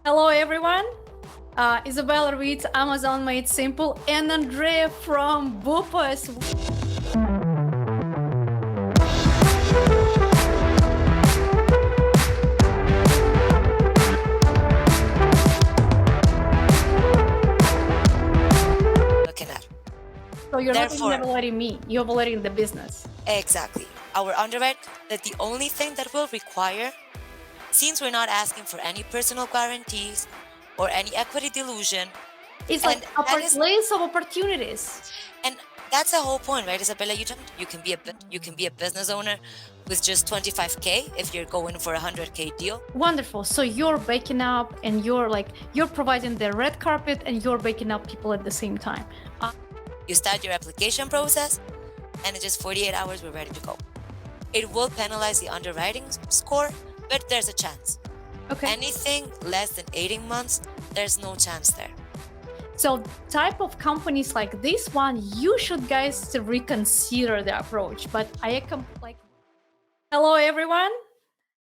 Hello, everyone. Izabella Ritz, Amazon Made Simple, and Andrea from Boopos. Looking at. So you're not Therefore, evaluating me, you're evaluating the business. exactly. Our underwrite that the only thing that will require, since we're not asking for any personal guarantees or any equity dilution, It's like and a that is place of opportunities. and that's the whole point, right, Isabella? You can be a business owner with just 25K if you're going for a 100K deal. Wonderful. So you're baking up and you're providing the red carpet and you're baking up people at the same time. You start your application process, and in just 48 hours, we're ready to go. It will penalize the underwriting score, but there's a chance. Okay. Anything less than 18 months, there's no chance there. So type of companies like this one, you should guys reconsider the approach. But hello everyone.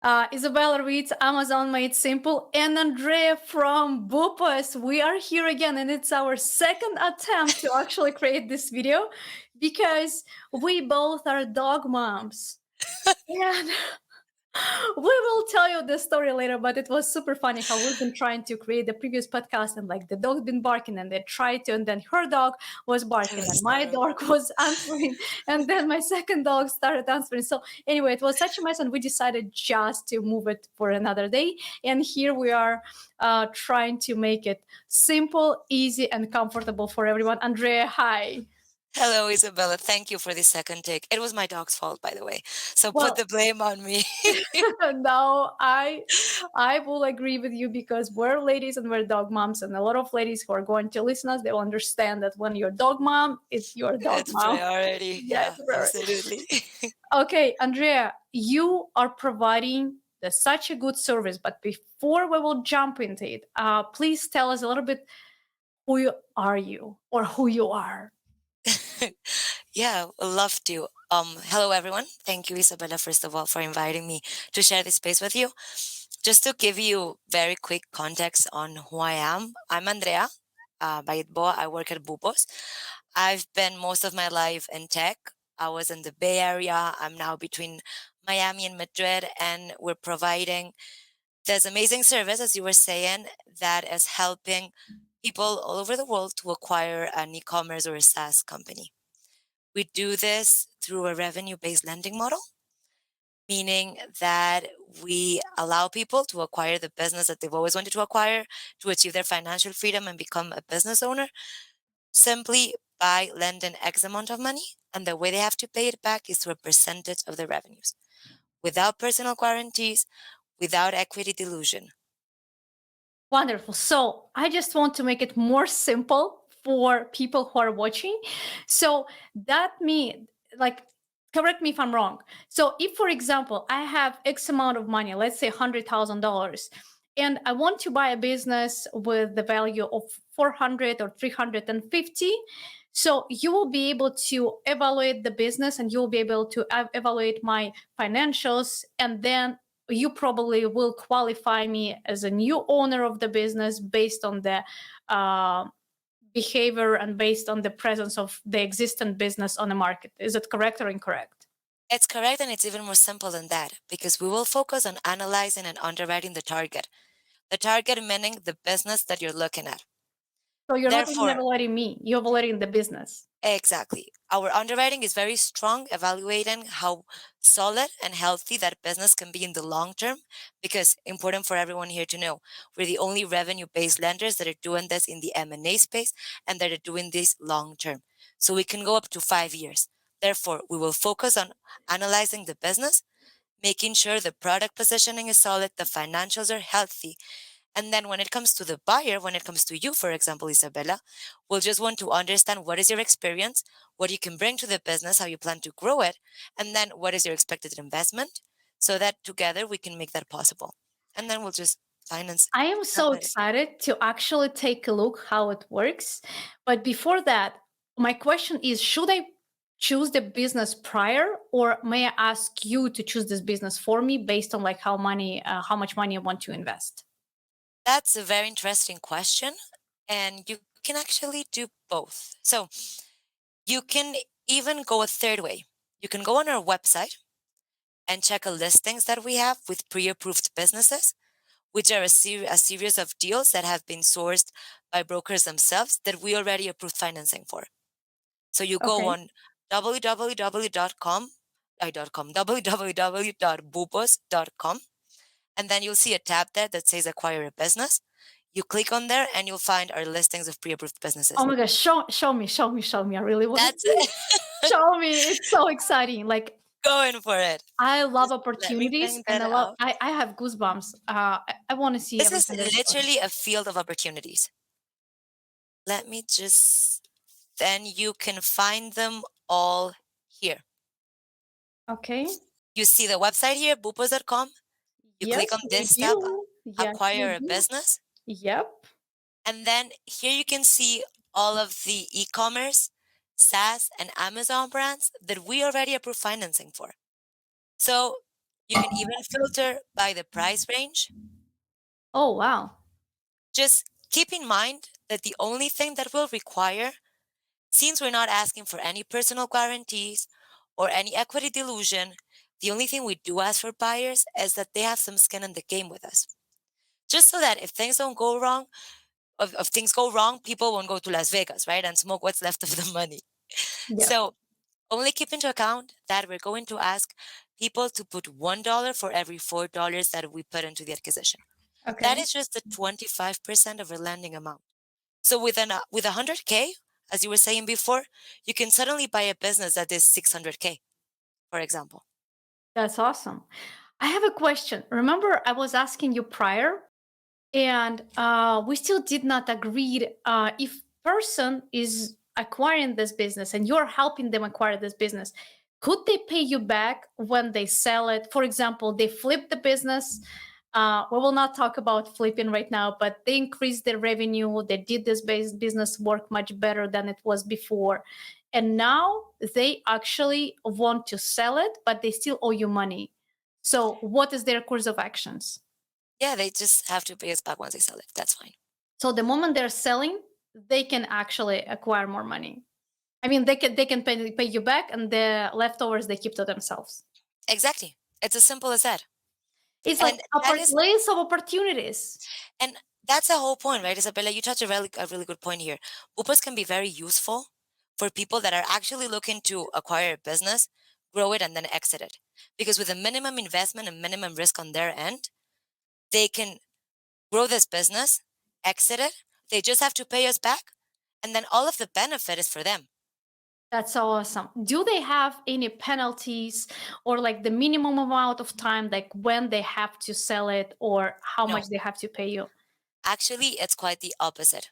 Izabella Ritz, Amazon Made Simple, and Andrea from Boopos. We are here again, and it's our second attempt to actually create this video because we both are dog moms. And we will tell you the story later, but it was super funny how we've been trying to create the previous podcast, and like the dog's been barking and they tried to, and then her dog was barking and my dog was answering, and then my second dog started answering. So anyway, it was such a mess, and we decided just to move it for another day. And here we are trying to make it simple, easy, and comfortable for everyone. Andrea, hi. Hello, Isabella. Thank you for the second take. It was my dog's fault, by the way. So Well, put the blame on me. no, I will agree with you because we're ladies and we're dog moms, and a lot of ladies who are going to listen us, they will understand that when you're dog mom, it's your dog It's mom. priority. Yeah, Yeah, absolutely. Okay, Andrea, you are providing such a good service, but before we will jump into it, please tell us a little bit who are you or who you are. Yeah, would love to. Hello everyone. Thank you, Isabella, first of all, for inviting me to share this space with you. Just to give you very quick context on who I am, I'm Andrea Balletbo. I work at Boopos. I've been most of my life in tech. I was in the Bay Area. I'm now between Miami and Madrid, and we're providing this amazing service, as you were saying, that is helping people all over the world to acquire an e-commerce or a SaaS company. We do this through a revenue-based lending model, meaning that we allow people to acquire the business that they've always wanted to acquire, to achieve their financial freedom and become a business owner, simply by lending X amount of money. And the way they have to pay it back is through a percentage of their revenues, without personal guarantees, without equity dilution. Wonderful. So I just want to make it more simple for people who are watching. So that means, like, correct me if I'm wrong. So if, for example, I have X amount of money, let's say $100,000, and I want to buy a business with the value of 400 or 350. So you will be able to evaluate the business and you'll be able to evaluate my financials, and then you probably will qualify me as a new owner of the business based on the behavior and based on the presence of the existing business on the market. Is it correct or incorrect? It's correct, and it's even more simple than that, because we will focus on analyzing and underwriting the target. The target meaning the business that you're looking at. So you're not even Therefore, evaluating me, you're evaluating the business. exactly. Our underwriting is very strong, evaluating how solid and healthy that business can be in the long term, because important for everyone here to know, we're the only revenue-based lenders that are doing this in the M&A space and that are doing this long term. So we can go up to 5 years. Therefore, we will focus on analyzing the business, making sure the product positioning is solid, the financials are healthy. And then when it comes to the buyer, when it comes to you, for example, Isabella, we'll just want to understand what is your experience, what you can bring to the business, how you plan to grow it, and then what is your expected investment, so that together we can make that possible. And then we'll just finance. I am so excited to actually take a look how it works. But before that, my question is, should I choose the business prior, or may I ask you to choose this business for me based on like how much money I want to invest? That's a very interesting question. And you can actually do both. So you can even go a third way. You can go on our website and check a listings that we have with pre-approved businesses, which are a series of deals that have been sourced by brokers themselves that we already approved financing for. So you go Okay. on www.com, www.boopos.com, and then you'll see a tab there that says acquire a business. You click on there and you'll find our listings of pre-approved Oh businesses. my gosh, show me. I really want to That's see. Show me. It's so exciting. Like going for it. I love Just let me opportunities bring that and out. I have goosebumps. I want to see This is everything that is going on. literally a field of opportunities. Let me just, then you can find them all here. Okay. You see the website here, boopos.com. You click Yes, on we this tab, do. Yes, we acquire a do. business. Yep. And then here you can see all of the e-commerce, SaaS, and Amazon brands that we already approve financing for. So you can even filter by the price range. Oh, wow. Just keep in mind that the only thing that will require, since we're not asking for any personal guarantees or any equity dilution, the only thing we do ask for buyers is that they have some skin in the game with us. Just so that if things don't go wrong, if things go wrong, people won't go to Las Vegas, right? And smoke what's left of the money. Yep. So only keep into account that we're going to ask people to put $1 for every $4 that we put into the acquisition. That Okay. is just the 25% of our lending amount. So with 100K, as you were saying before, you can suddenly buy a business that is 600K, for example. That's awesome. I have a question. Remember, I was asking you prior, and we still did not agree if person is acquiring this business and you're helping them acquire this business, could they pay you back when they sell it? For example, they flip the business. We will not talk about flipping right now, but they increased their revenue. They did this business work much better than it was before, and now they actually want to sell it, but they still owe you money. So what is their course of actions? Yeah, they just have to pay us back once they sell it. That's fine. So the moment they're selling, they can actually acquire more money. I mean, they can pay you back, and the leftovers they keep to themselves. Exactly. It's as simple as that. It's like And that is layers of opportunities. And that's the whole point, right, Isabella? You touched a really good point here. Boopos can be very useful for people that are actually looking to acquire a business, grow it, and then exit it. Because with a minimum investment and minimum risk on their end, they can grow this business, exit it. They just have to pay us back, and then all of the benefit is for them. That's so awesome. Do they have any penalties or like the minimum amount of time, like when they have to sell it or how much No, they have to pay you? actually, it's quite the opposite.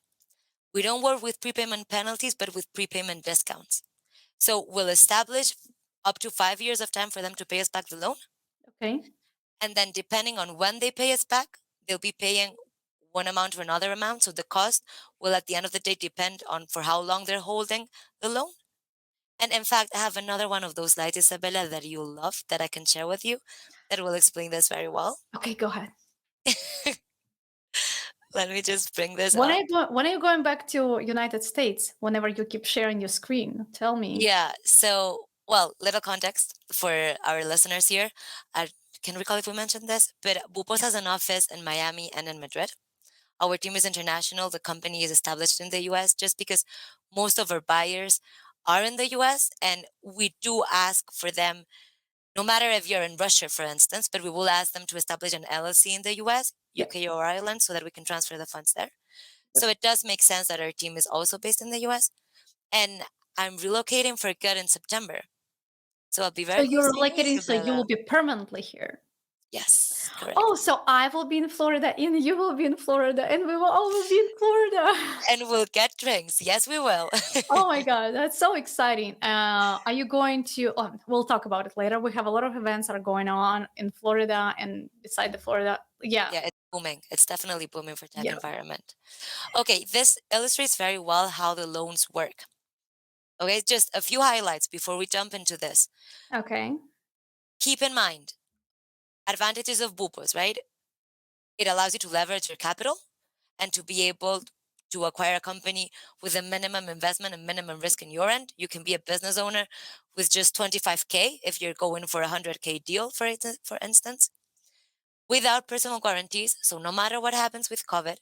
We don't work with prepayment penalties, but with prepayment discounts. So we'll establish up to 5 years of time for them to pay us back the loan. Okay. And then depending on when they pay us back, they'll be paying one amount or another amount. So the cost will at the end of the day depend on for how long they're holding the loan. And in fact, I have another one of those slides, Isabella, that you'll love that I can share with you that will explain this very well. Okay, go ahead. Let me just bring this up. When are you going back to United States? Whenever you keep sharing your screen, tell me. Yeah. So, well, little context for our listeners here. I can recall if we mentioned this, but Bupos has an office in Miami and in Madrid. Our team is international. The company is established in the US just because most of our buyers are in the US, and we do ask for them, no matter if you're in Russia, for instance, but we will ask them to establish an LLC in the US, Yep. UK, or Ireland so that we can transfer the funds there. So it does make sense that our team is also based in the US. And I'm relocating for good in September. So I'll be So very close you're to you, relocating, so you will Isabella. be permanently here. Yes, Oh, correct. so I will be in Florida, and you will be in Florida, and we will all be in Florida. And we'll get drinks. Yes, we will. Oh my god, that's so exciting! Are you going to? Oh, we'll talk about it later. We have a lot of events that are going on in Florida and beside the Florida. Yeah, Yeah, it's booming. It's definitely booming for tech yeah. environment. Okay, this illustrates very well how the loans work. Okay, just a few highlights before we jump into this. Okay. Keep in mind, advantages of Bupos, right? It allows you to leverage your capital and to be able to acquire a company with a minimum investment and minimum risk in your end. You can be a business owner with just 25K if you're going for a 100K deal, for instance, without personal guarantees. So no matter what happens with COVID,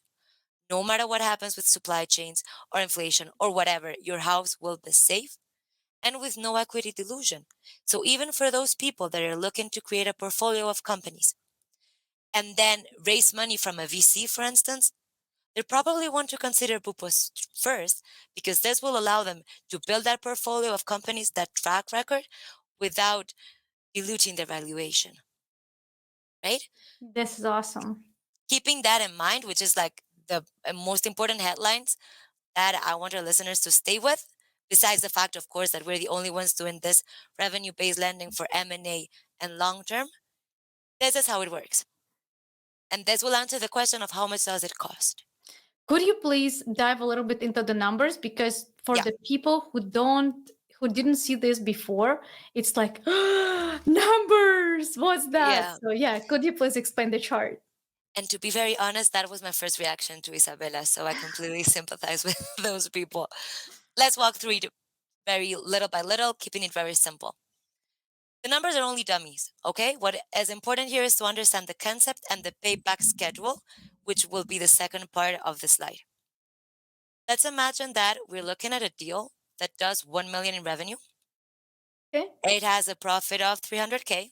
no matter what happens with supply chains or inflation or whatever, your house will be safe and with no equity dilution. So even for those people that are looking to create a portfolio of companies and then raise money from a VC, for instance, they probably want to consider Boopos first because this will allow them to build that portfolio of companies, that track record, without diluting their valuation, right? This is awesome. Keeping that in mind, which is like the most important headlines that I want our listeners to stay with, besides the fact, of course, that we're the only ones doing this revenue-based lending for M&A and long term, this is how it works. And this will answer the question of how much does it cost? Could you please dive a little bit into the numbers? Because for Yeah, the people who didn't see this before, it's like numbers. What's that? yeah. So yeah, could you please explain the chart? And to be very honest, that was my first reaction to Isabella. So I completely sympathize with those people. Let's walk through it very little by little, keeping it very simple. The numbers are only dummies, okay? What is important here is to understand the concept and the payback schedule, which will be the second part of the slide. Let's imagine that we're looking at a deal that does 1 million in revenue. Okay. It has a profit of 300K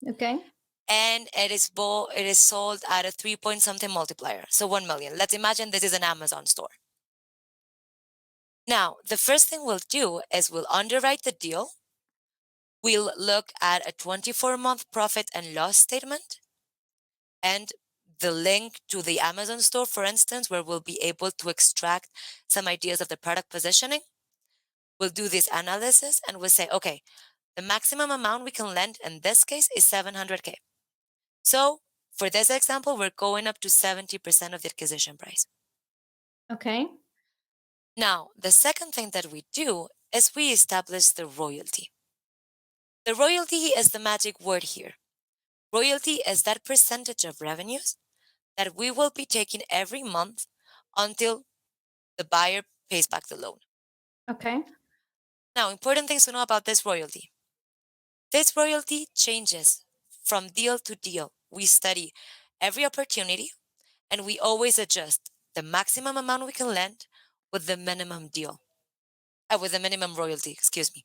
Okay. and it is sold at a 3 point something multiplier. So 1 million. Let's imagine this is an Amazon store. Now, the first thing we'll do is we'll underwrite the deal. We'll look at a 24-month profit and loss statement and the link to the Amazon store, for instance, where we'll be able to extract some ideas of the product positioning. We'll do this analysis and we'll say, okay, the maximum amount we can lend in this case is 700K. So for this example, we're going up to 70% of the acquisition price. Okay. Now, the second thing that we do is we establish the royalty. The royalty is the magic word here. Royalty is that percentage of revenues that we will be taking every month until the buyer pays back the loan. Okay. Now, important things to know about this royalty. This royalty changes from deal to deal. We study every opportunity and we always adjust the maximum amount we can lend with the minimum with the minimum royalty, excuse me.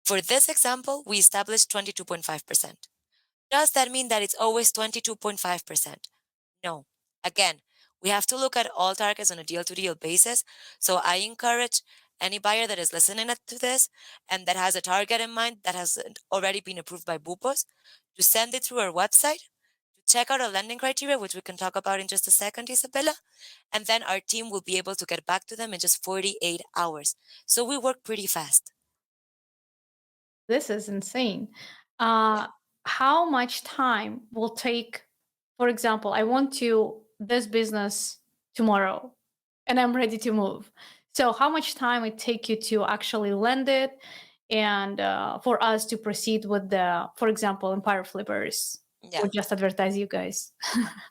For this example, we established 22.5%. Does that mean that it's always 22.5%? No. Again, we have to look at all targets on a deal to deal basis. So I encourage any buyer that is listening to this and that has a target in mind that has already been approved by Boopos to send it through our website to check out our lending criteria, which we can talk about in just a second, Isabella. And then our team will be able to get back to them in just 48 hours. So we work pretty fast. This is insane. Yeah. How much time will take, for example, I want to this business tomorrow and I'm ready to move. So how much time it take you to actually lend it and for us to proceed with the, for example, Empire Flippers Yeah. or just advertise you guys?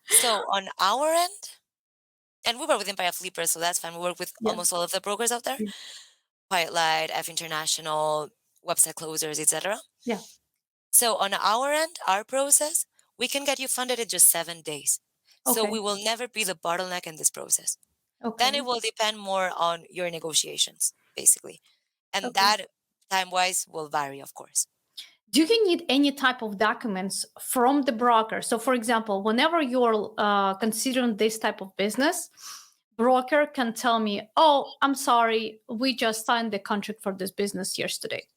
So on our end, and we work with Empire Flippers, so that's fine. We work with Yeah. almost all of the brokers out there. Yeah. Quiet Light, F International, website closers, etc. Yeah. So on our end, our process, we can get you funded in just 7 days. So Okay. we will never be the bottleneck in this process. Then Okay. it will depend more on your negotiations, basically. And Okay. that time-wise will vary, of course. Do you need any type of documents from the broker? So, for example, whenever you're considering this type of business, broker can tell me, "Oh, I'm sorry, we just signed the contract for this business yesterday."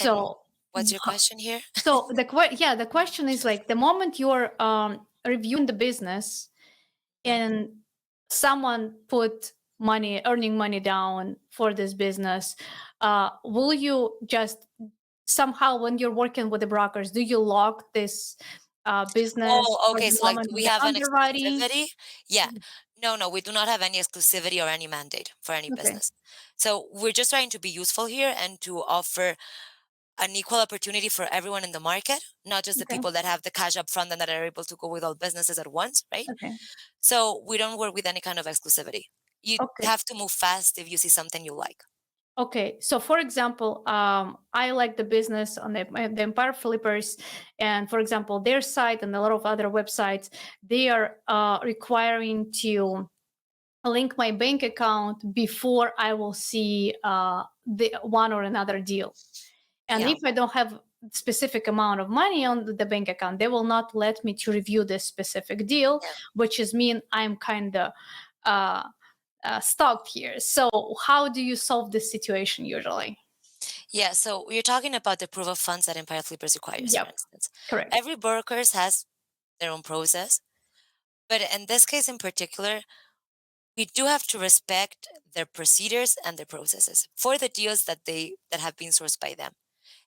And So, what's your question here? so the question is like the moment you're reviewing the business Yeah. and someone put money, earning money down for this business, will you just somehow when you're working with the brokers, do you lock this business Oh, for okay. the So, like, moment do of we the have an underwriting? exclusivity? Yeah. No, no, we do not have any exclusivity or any mandate for any Okay. business. So, we're just trying to be useful here and to offer an equal opportunity for everyone in the market, not just the Okay. people that have the cash up front and that are able to go with all businesses at once, right? Okay. So we don't work with any kind of exclusivity. You Okay. have to move fast if you see something you like. Okay, so for example, I like the business on the Empire Flippers, and for example, their site and a lot of other websites, they are requiring to link my bank account before I will see the one or another deal. And Yeah. if I don't have specific amount of money on the bank account, they will not let me to review this specific deal, Yeah. which is mean I'm kind of uh, stuck here. So how do you solve this situation usually? Yeah. So you're talking about the proof of funds that Empire Flippers requires, for Yep, instance. correct. Every brokers has their own process, but in this case in particular, we do have to respect their procedures and their processes for the deals that have been sourced by them.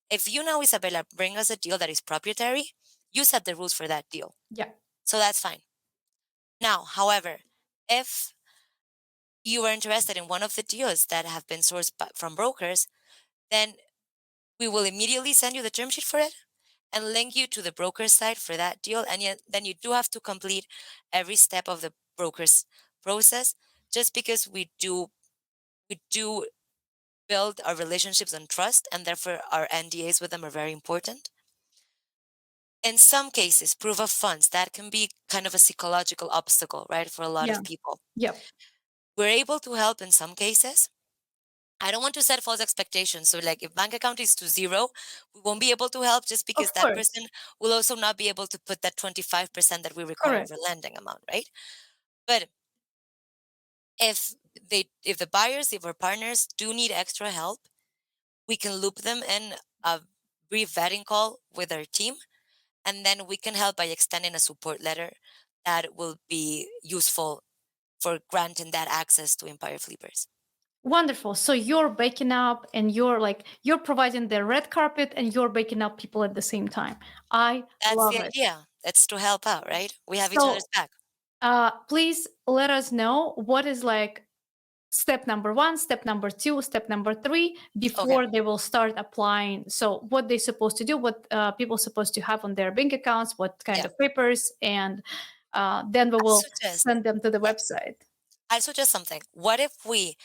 If you now, Isabella, bring us a deal that is proprietary, you set the rules for that deal. Yeah, So that's fine. Now, however, if you are interested in one of the deals that have been sourced from brokers, then we will immediately send you the term sheet for it and link you to the broker's site for that deal. And yet, then you do have to complete every step of the broker's process, just because we do build our relationships on trust, and therefore our NDAs with them are very important. In some cases, proof of funds, that can be kind of a psychological obstacle, right, for a lot yeah, of people. yep, We're able to help in some cases. I don't want to set false expectations. So, like, if bank account is to zero, we won't be able to help just of because that course, person will also not be able to put that 25% that we require correct. of a lending amount, right? But if if the buyers, if our partners do need extra help, we can loop them in a brief vetting call with our team, and then we can help by extending a support letter that will be useful for granting that access to Empire Flippers. Wonderful. So you're baking up and you're providing the red carpet and you're baking up people at the same time. I That's love the it. idea. It's to help out, right? We have each other's So back. please let us know what is like step number one, step number two, step number three Okay. before they will start applying. So what they're supposed to do, what people supposed to have on their bank accounts, what kind Yeah. of papers, and then we I will suggest, send them to the yeah, website. I suggest something. What if we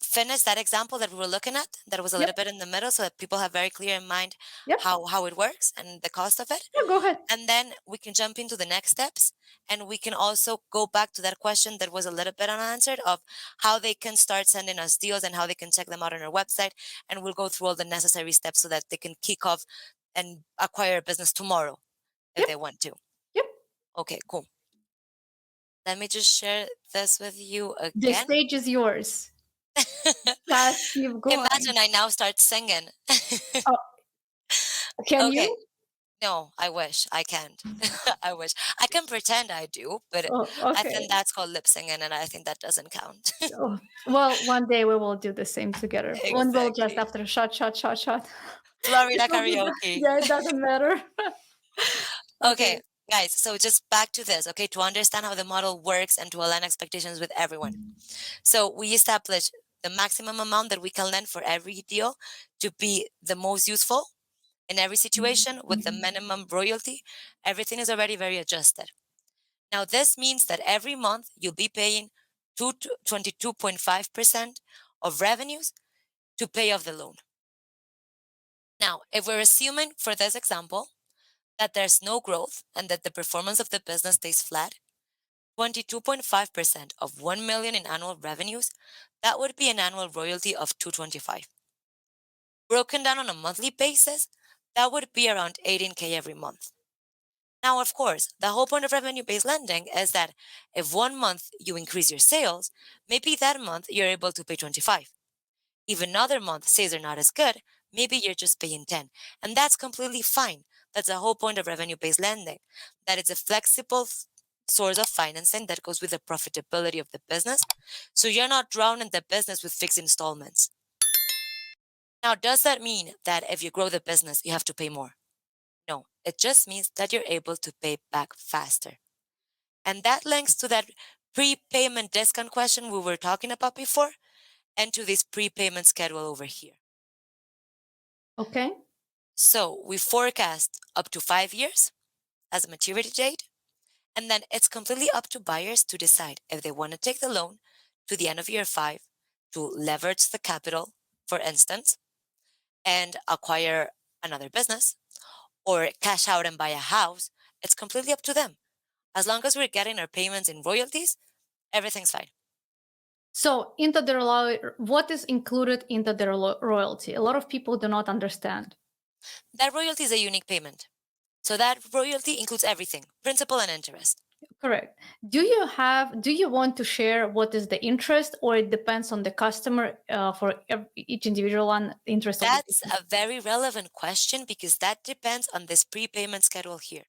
finish that example that we were looking at that was a Yep, little bit in the middle so that people have very clear in mind yep. how it works and the cost of it? Yeah, go ahead. And then we can jump into the next steps, and we can also go back to that question that was a little bit unanswered of how they can start sending us deals and how they can check them out on our website. And we'll go through all the necessary steps so that they can kick off and acquire a business tomorrow if Yep, they want to. yep. Okay, cool. Let me just share this with you The again. stage is yours. Just keep going. Imagine I now start singing. Oh, can Okay. you? No, I wish I can't. I wish I can pretend I do, but Oh, I okay. think that's called lip singing, and I think that doesn't count. Oh, well, one day we will do the same together. One will just Exactly. after shot, shot, shot, shot. It Florida will be, karaoke. yeah, it doesn't matter. Okay, Okay. guys, so just back to this, okay, to understand how the model works and to align expectations with everyone. So we establish the maximum amount that we can lend for every deal to be the most useful in every situation with the minimum royalty. Everything is already very adjusted. Now, this means that every month you'll be paying 22.5% of revenues to pay off the loan. Now, if we're assuming for this example that there's no growth and that the performance of the business stays flat, 22.5% of 1 million in annual revenues, that would be an annual royalty of 225. Broken down on a monthly basis, that would be around 18K every month. Now, of course, the whole point of revenue based lending is that if one month you increase your sales, maybe that month you're able to pay 25. If another month sales are not as good, maybe you're just paying 10. And that's completely fine. That's the whole point of revenue based lending, that it's a flexible source of financing that goes with the profitability of the business. So you're not drowning the business with fixed installments. Now, does that mean that if you grow the business, you have to pay more? No, it just means that you're able to pay back faster. And that links to that prepayment discount question we were talking about before and to this prepayment schedule over here. Okay. So we forecast up to 5 years as a maturity date. And then it's completely up to buyers to decide if they want to take the loan to the end of year 5 to leverage the capital, for instance, and acquire another business or cash out and buy a house. It's completely up to them. As long as we're getting our payments in royalties, everything's fine. So, what is included into the royalty? A lot of people do not understand. That royalty is a unique payment. So that royalty includes everything, principal and interest. Correct. Do you want to share what is the interest, or it depends on the customer for each individual one interest will be That's different? a very relevant question because that depends on this prepayment schedule here.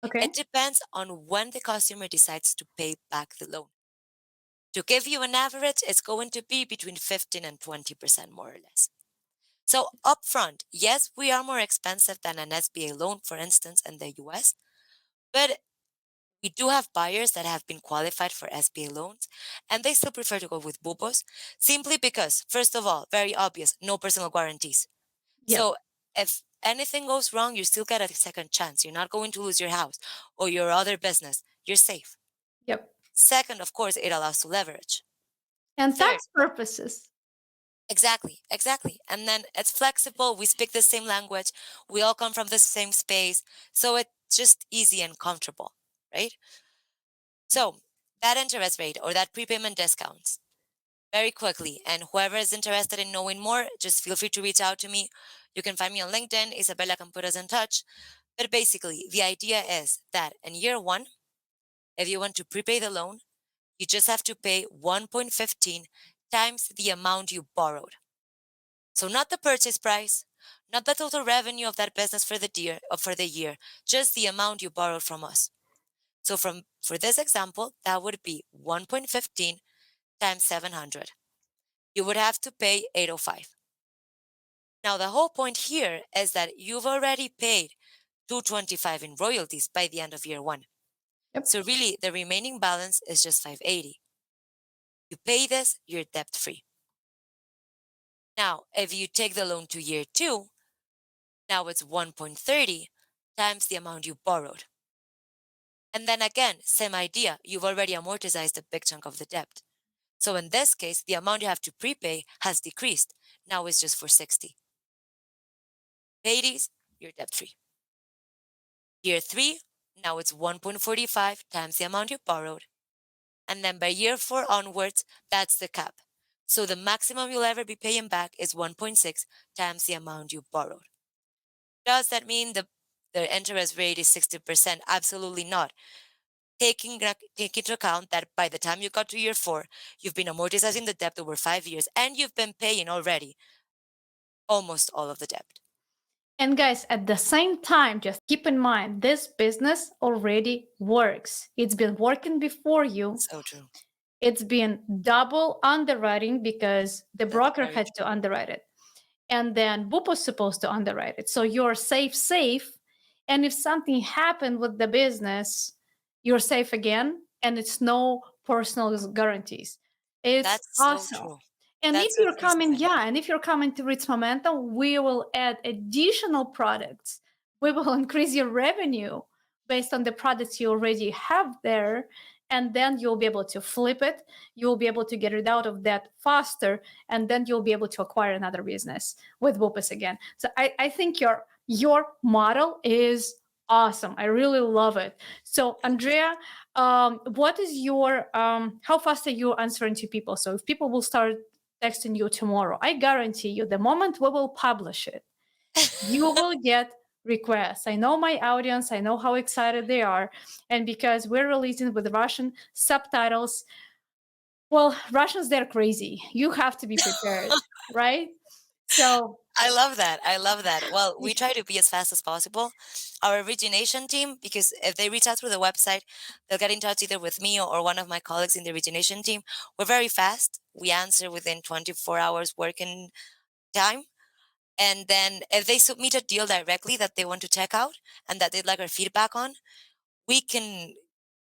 Okay. It depends on when the customer decides to pay back the loan. To give you an average, it's going to be between 15 and 20% more or less. So upfront, yes, we are more expensive than an SBA loan, for instance, in the US, but we do have buyers that have been qualified for SBA loans and they still prefer to go with Boopos simply because, first of all, very obvious, no personal guarantees. Yep. So if anything goes wrong, you still get a second chance. You're not going to lose your house or your other business. You're safe. Yep. Second, of course, it allows to leverage. And Third, tax purposes. exactly, exactly. And then it's flexible. We speak the same language. We all come from the same space. So it's just easy and comfortable, right? So that interest rate or that prepayment discounts very quickly. And whoever is interested in knowing more, just feel free to reach out to me. You can find me on LinkedIn. Isabella can put us in touch. But basically, the idea is that in year 1, if you want to prepay the loan, you just have to pay 1.15 times the amount you borrowed. So not the purchase price, not the total revenue of that business for the year, just the amount you borrowed from us. So for this example, that would be 1.15 times 700. You would have to pay 805. Now the whole point here is that you've already paid 225 in royalties by the end of year 1. Yep. So really the remaining balance is just 580. You pay this, you're debt free. Now, if you take the loan to year 2, now it's 1.30 times the amount you borrowed. And then again, same idea. You've already amortized a big chunk of the debt. So in this case, the amount you have to prepay has decreased. Now it's just 460. Pay these, you're debt free. Year 3, now it's 1.45 times the amount you borrowed. And then by year 4 onwards, that's the cap. So the maximum you'll ever be paying back is 1.6 times the amount you borrowed. Does that mean the interest rate is 60%? Absolutely not. Take into account that by the time you got to year 4, you've been amortizing the debt over 5 years and you've been paying already almost all of the debt. And guys, at the same time, just keep in mind this business already works. It's been working before you. So true. It's been double underwriting because the That's broker very had to true. underwrite it. And then Boop was supposed to underwrite it. So you're safe. And if something happened with the business, you're safe again. And it's no personal guarantees. It's That's so awesome. true. And if That's so you're true, coming, Isabella. yeah, and if you're coming to Ritz Momentum, we will add additional products. We will increase your revenue based on the products you already have there. And then you'll be able to flip it. You'll be able to get it out of that faster. And then you'll be able to acquire another business with Boopos again. So I think your model is awesome. I really love it. So Andrea, what is your how fast are you answering to people? So if people will start texting you tomorrow, I guarantee you the moment we will publish it, you will get requests. I know my audience, I know how excited they are. And because we're releasing with Russian subtitles, well, Russians, they're crazy. You have to be prepared, right? So, I love that. I love that. Well, we try to be as fast as possible. Our origination team, because if they reach out through the website, they'll get in touch either with me or one of my colleagues in the origination team. We're very fast. We answer within 24 hours working time. And then if they submit a deal directly that they want to check out and that they'd like our feedback on, we can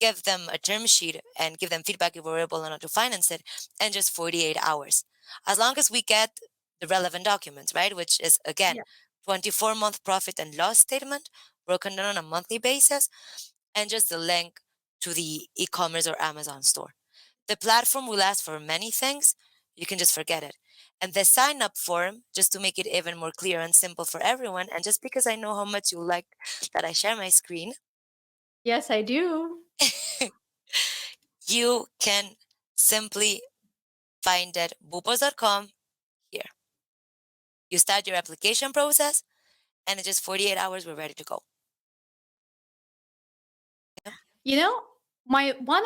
give them a term sheet and give them feedback if we're able or not to finance it in just 48 hours. As long as we get the relevant documents, right? Which is, again, yeah. 24-month profit and loss statement broken down on a monthly basis, and just the link to the e-commerce or Amazon store. The platform will ask for many things. You can just forget it. And the sign up form, just to make it even more clear and simple for everyone, and just because I know how much you like that I share my screen, Yes, I do. you can simply find it boopos.com here. You start your application process, and in just 48 hours, we're ready to go. Yeah. You know, my one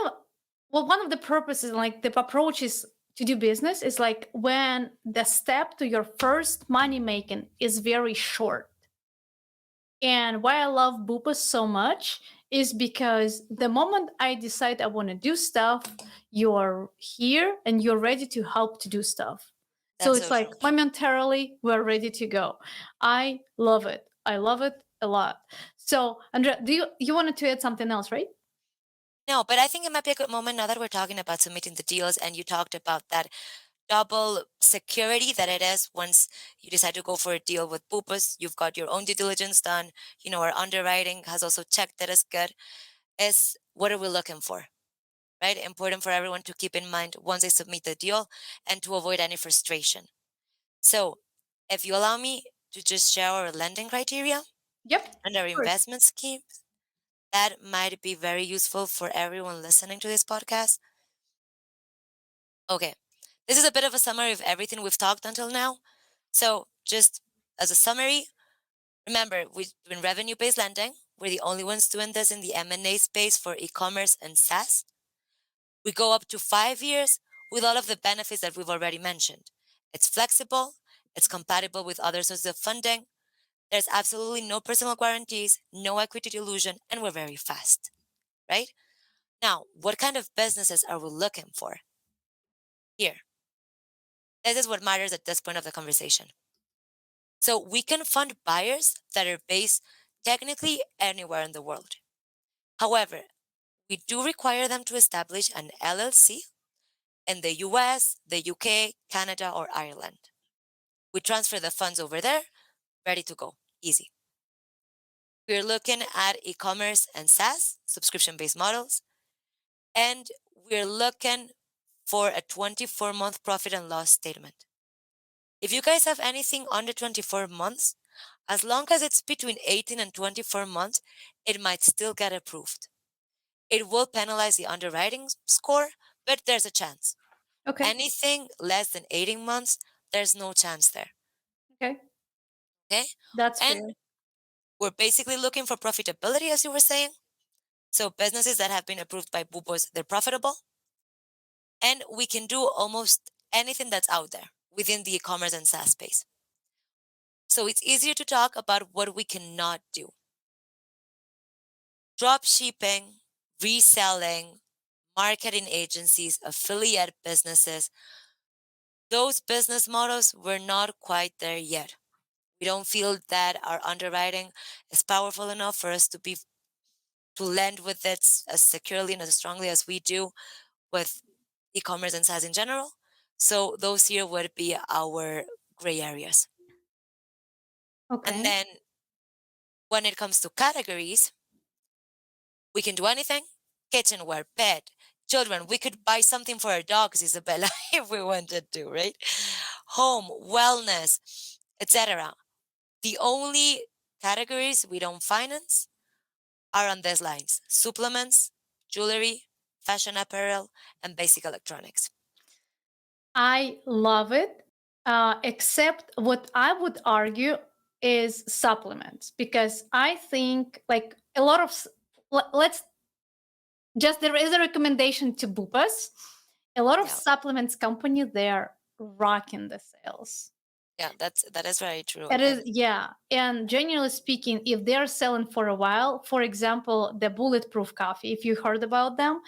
of the purposes, like the approaches to do business, is like when the step to your first money making is very short. And why I love Boopos so much is because the moment I decide I want to do stuff, you're here and you're ready to help to do stuff. So That's it's so true. like momentarily we're ready to go. I love it. I love it a lot. So Andrea, do you wanted to add something else, right? No, but I think it might be a good moment now that we're talking about submitting the deals, and you talked about that double security that it is once you decide to go for a deal with Boopos. You've got your own due diligence done. Our underwriting has also checked that it's good. Is what are we looking for? Right? Important for everyone to keep in mind once they submit the deal and to avoid any frustration. So, if you allow me to just share our lending criteria Yep. and our Of course. investment scheme, that might be very useful for everyone listening to this podcast. Okay, this is a bit of a summary of everything we've talked until now. So, just as a summary, remember we're doing revenue-based lending. We're the only ones doing this in the M&A space for e-commerce and SaaS. We go up to 5 years with all of the benefits that we've already mentioned. It's flexible, it's compatible with other sources of funding. There's absolutely no personal guarantees, no equity dilution, and we're very fast, right? Now, what kind of businesses are we looking for? Here, this is what matters at this point of the conversation. So we can fund buyers that are based technically anywhere in the world. However, we do require them to establish an LLC in the US, the UK, Canada, or Ireland. We transfer the funds over there, ready to go, easy. We're looking at e commerce and SaaS, subscription based models, and we're looking for a 24-month profit and loss statement. If you guys have anything under 24 months, as long as it's between 18 and 24 months, it might still get approved. It will penalize the underwriting score, but there's a chance. Okay. Anything less than 18 months, there's no chance there. Okay. Okay? That's And fair. we're basically looking for profitability, as you were saying. So businesses that have been approved by Boopos, they're profitable. And we can do almost anything that's out there within the e-commerce and SaaS space. So it's easier to talk about what we cannot do. Drop shipping, reselling, marketing agencies, affiliate businesses, those business models, we're not quite there yet. We don't feel that our underwriting is powerful enough for us to lend with it as securely and as strongly as we do with e-commerce and SaaS in general. So those here would be our gray areas. And Okay. then when it comes to categories, we can do anything: kitchenware, pet, children. We could buy something for our dogs, Isabella, if we wanted to, right? Home, wellness, etc. The only categories we don't finance are on these lines: supplements, jewelry, fashion apparel, and basic electronics. I love it. Except what I would argue is supplements because I think like a lot of let's just there is a recommendation to Bupas. A lot of Yeah, supplements company they're rocking the sales. yeah, that is very true. It is, And yeah. And generally speaking, if they're selling for a while, for example, the bulletproof coffee, if you heard about them,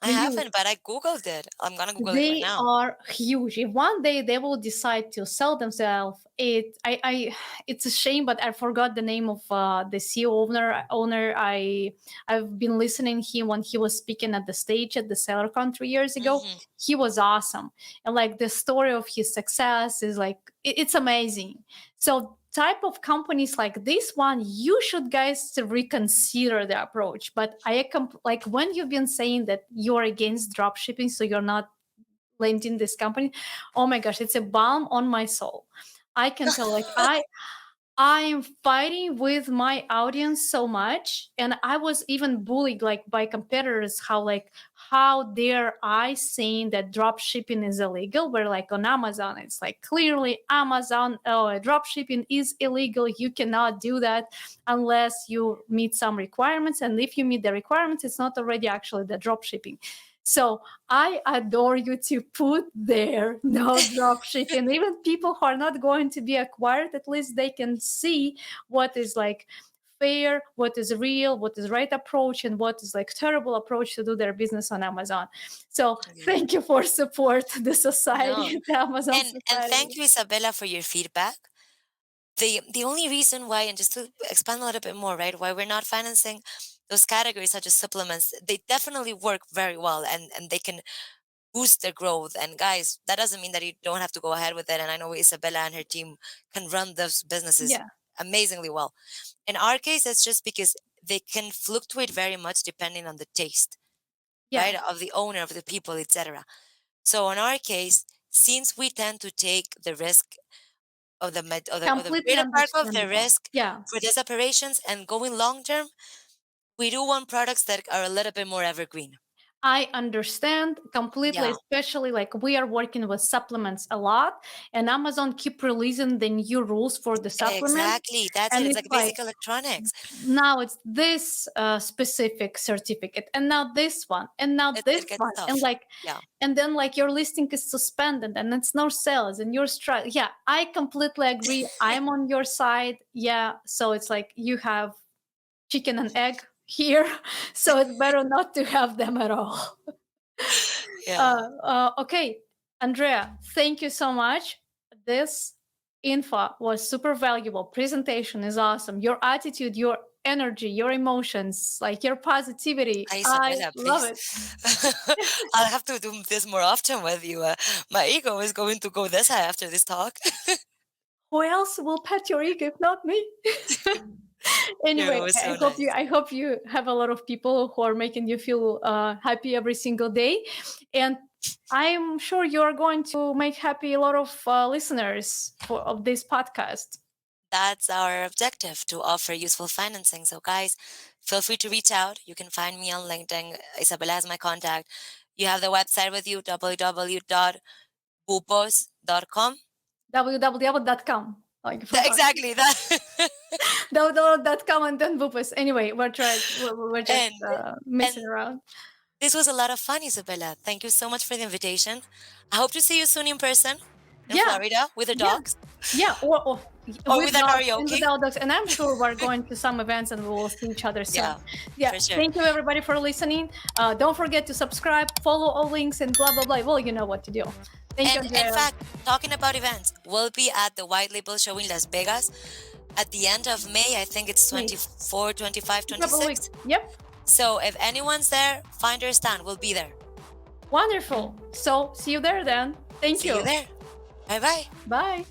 I when you haven't, but I googled it. I'm gonna Google it right they now. are huge. If one day they will decide to sell themselves, it's a shame, but I forgot the name of the CEO owner. I've been listening him when he was speaking at the stage at the SellerCon 3 years ago. Hmm. He was awesome, and like the story of his success is like it's amazing. So type of companies like this one, you should guys reconsider the approach. But like when you've been saying that you're against drop shipping, so you're not landing this company, oh my gosh, it's a balm on my soul. I can tell, like I am fighting with my audience so much, and I was even bullied like by competitors how dare I saying that drop shipping is illegal, where like on Amazon it's like clearly Amazon, oh, drop shipping is illegal, you cannot do that unless you meet some requirements, and if you meet the requirements it's not already actually the drop shipping. So I adore you to put there no drop shipping. Even people who are not going to be acquired, at least they can see what is like fair, what is real, what is right approach, and what is like terrible approach to do their business on Amazon. So thank you for support the society, No. the Amazon And society. thank you, Isabella, for your feedback. The only reason why, and just to expand a little bit more, right, why we're not financing those categories such as supplements, they definitely work very well, and they can boost their growth. And guys, that doesn't mean that you don't have to go ahead with it. And I know Isabella and her team can run those businesses Yeah, amazingly well. In our case, it's just because they can fluctuate very much depending on the taste, yeah, right, of the owner, of the people, etc. So in our case, since we tend to take the risk of the completely greater part of the understandable. risk Yeah. for these operations and going long term, we do want products that are a little bit more evergreen. I understand completely, Yeah, especially like we are working with supplements a lot, and Amazon keep releasing the new rules for the supplement. exactly. That's it. And It's it's like like basic electronics. now it's this specific certificate, and now this one, and now It this gets one, and tough. like, Yeah. and then like your listing is suspended, and it's no sales, and you're yeah, I completely agree. I'm on your side. Yeah, so it's like you have chicken and egg here, so it's better not to have them at all. Yeah. Okay, Andrea, thank you so much. This info was super valuable. Presentation is awesome. Your attitude, your energy, your emotions, like your positivity. I Isabella, love please. it. I'll have to do this more often with you. My ego is going to go this high after this talk. Who else will pet your ego if not me? It Anyway, was I so hope you nice. I hope you have a lot of people who are making you feel happy every single day, and I'm sure you are going to make happy a lot of listeners of this podcast. That's our objective, to offer useful financing. So, guys, feel free to reach out. You can find me on LinkedIn. Isabella has my contact. You have the website with you, www.boopos.com. www.com. Like for fun. Exactly that. www.com and then Boopos. Anyway, we're just and messing and around. this was a lot of fun, Isabella. Thank you so much for the invitation. I hope to see you soon in person in Yeah, Florida with the yeah, dogs yeah. Or or with with a dogs and karaoke. without dogs. And I'm sure we're going to some events and we will see each other soon. Yeah, Yeah. for sure. Thank you everybody for listening. Don't forget to subscribe, follow all links, and blah blah blah. Well, you know what to do. Thank you, And in Andrea. fact, talking about events, we'll be at the White Label Show in Las Vegas at the end of May. I think it's May. 24, 25, Couple weeks. 26. Yep. So if anyone's there, find our stand. We'll be there. Wonderful. So see you there then. Thank See you you. there. Bye bye. Bye.